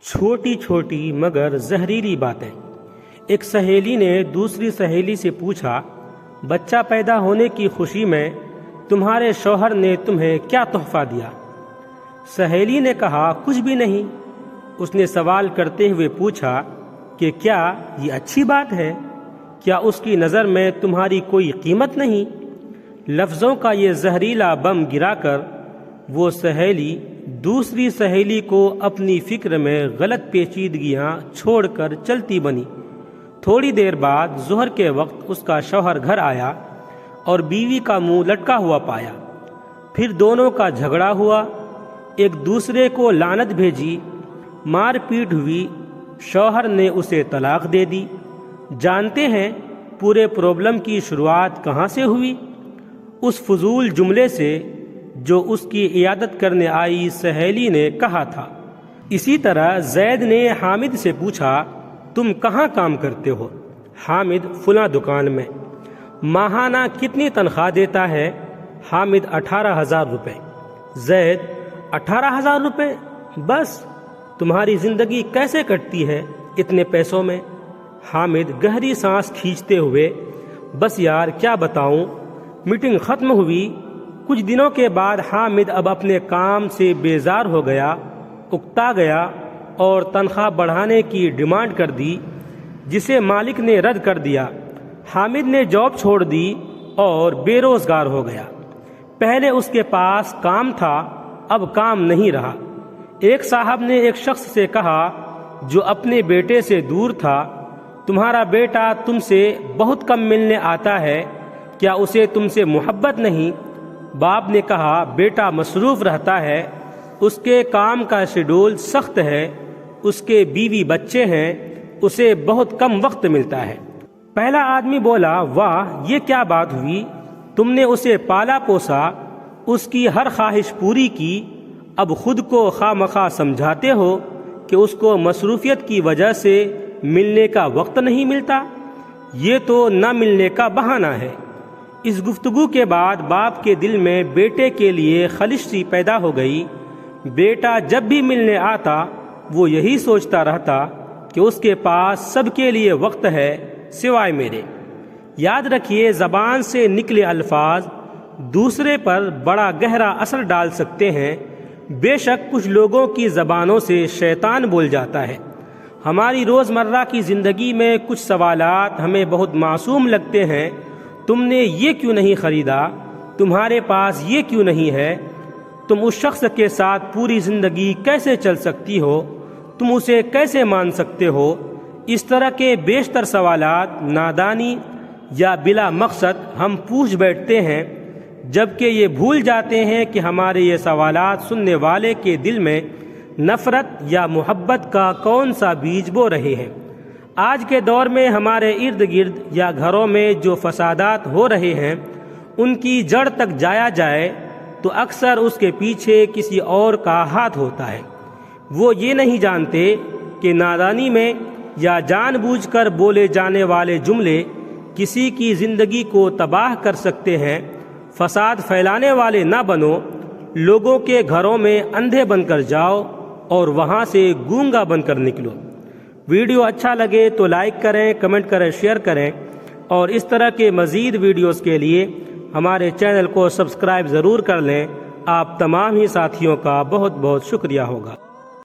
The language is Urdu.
چھوٹی چھوٹی مگر زہریلی باتیں۔ ایک سہیلی نے دوسری سہیلی سے پوچھا، بچہ پیدا ہونے کی خوشی میں تمہارے شوہر نے تمہیں کیا تحفہ دیا؟ سہیلی نے کہا، کچھ بھی نہیں۔ اس نے سوال کرتے ہوئے پوچھا کہ کیا یہ اچھی بات ہے؟ کیا اس کی نظر میں تمہاری کوئی قیمت نہیں؟ لفظوں کا یہ زہریلا بم گرا کر وہ سہیلی دوسری سہیلی کو اپنی فکر میں غلط پیچیدگیاں چھوڑ کر چلتی بنی۔ تھوڑی دیر بعد ظہر کے وقت اس کا شوہر گھر آیا اور بیوی کا منہ لٹکا ہوا پایا۔ پھر دونوں کا جھگڑا ہوا، ایک دوسرے کو لعنت بھیجی، مار پیٹ ہوئی، شوہر نے اسے طلاق دے دی۔ جانتے ہیں پورے پرابلم کی شروعات کہاں سے ہوئی؟ اس فضول جملے سے جو اس کی عیادت کرنے آئی سہیلی نے کہا تھا۔ اسی طرح زید نے حامد سے پوچھا، تم کہاں کام کرتے ہو؟ حامد، فلاں دکان میں۔ ماہانہ کتنی تنخواہ دیتا ہے؟ حامد، 18,000 روپے۔ زید، 18,000 روپے؟ بس؟ تمہاری زندگی کیسے کٹتی ہے اتنے پیسوں میں؟ حامد گہری سانس کھینچتے ہوئے، بس یار کیا بتاؤں۔ میٹنگ ختم ہوئی۔ کچھ دنوں کے بعد حامد اب اپنے کام سے بیزار ہو گیا، اکتا گیا اور تنخواہ بڑھانے کی ڈیمانڈ کر دی، جسے مالک نے رد کر دیا۔ حامد نے جاب چھوڑ دی اور بے روزگار ہو گیا۔ پہلے اس کے پاس کام تھا، اب کام نہیں رہا۔ ایک صاحب نے ایک شخص سے کہا جو اپنے بیٹے سے دور تھا، تمہارا بیٹا تم سے بہت کم ملنے آتا ہے، کیا اسے تم سے محبت نہیں؟ باپ نے کہا، بیٹا مصروف رہتا ہے، اس کے کام کا شیڈول سخت ہے، اس کے بیوی بچے ہیں، اسے بہت کم وقت ملتا ہے۔ پہلا آدمی بولا، واہ یہ کیا بات ہوئی، تم نے اسے پالا پوسا، اس کی ہر خواہش پوری کی، اب خود کو خواہ مخواہ سمجھاتے ہو کہ اس کو مصروفیت کی وجہ سے ملنے کا وقت نہیں ملتا؟ یہ تو نہ ملنے کا بہانہ ہے۔ اس گفتگو کے بعد باپ کے دل میں بیٹے کے لیے خلش سی پیدا ہو گئی۔ بیٹا جب بھی ملنے آتا وہ یہی سوچتا رہتا کہ اس کے پاس سب کے لیے وقت ہے سوائے میرے۔ یاد رکھیے، زبان سے نکلے الفاظ دوسرے پر بڑا گہرا اثر ڈال سکتے ہیں۔ بے شک کچھ لوگوں کی زبانوں سے شیطان بول جاتا ہے۔ ہماری روزمرہ کی زندگی میں کچھ سوالات ہمیں بہت معصوم لگتے ہیں۔ تم نے یہ کیوں نہیں خریدا؟ تمہارے پاس یہ کیوں نہیں ہے؟ تم اس شخص کے ساتھ پوری زندگی کیسے چل سکتی ہو؟ تم اسے کیسے مان سکتے ہو؟ اس طرح کے بیشتر سوالات نادانی یا بلا مقصد ہم پوچھ بیٹھتے ہیں، جبکہ یہ بھول جاتے ہیں کہ ہمارے یہ سوالات سننے والے کے دل میں نفرت یا محبت کا کون سا بیج بو رہے ہیں۔ آج کے دور میں ہمارے ارد گرد یا گھروں میں جو فسادات ہو رہے ہیں، ان کی جڑ تک جایا جائے تو اکثر اس کے پیچھے کسی اور کا ہاتھ ہوتا ہے۔ وہ یہ نہیں جانتے کہ نادانی میں یا جان بوجھ کر بولے جانے والے جملے کسی کی زندگی کو تباہ کر سکتے ہیں۔ فساد پھیلانے والے نہ بنو، لوگوں کے گھروں میں اندھے بن کر جاؤ اور وہاں سے گونگا بن کر نکلو۔ ویڈیو اچھا لگے تو لائک کریں، کمنٹ کریں، شیئر کریں، اور اس طرح کے مزید ویڈیوز کے لیے ہمارے چینل کو سبسکرائب ضرور کر لیں۔ آپ تمام ہی ساتھیوں کا بہت بہت شکریہ ہوگا۔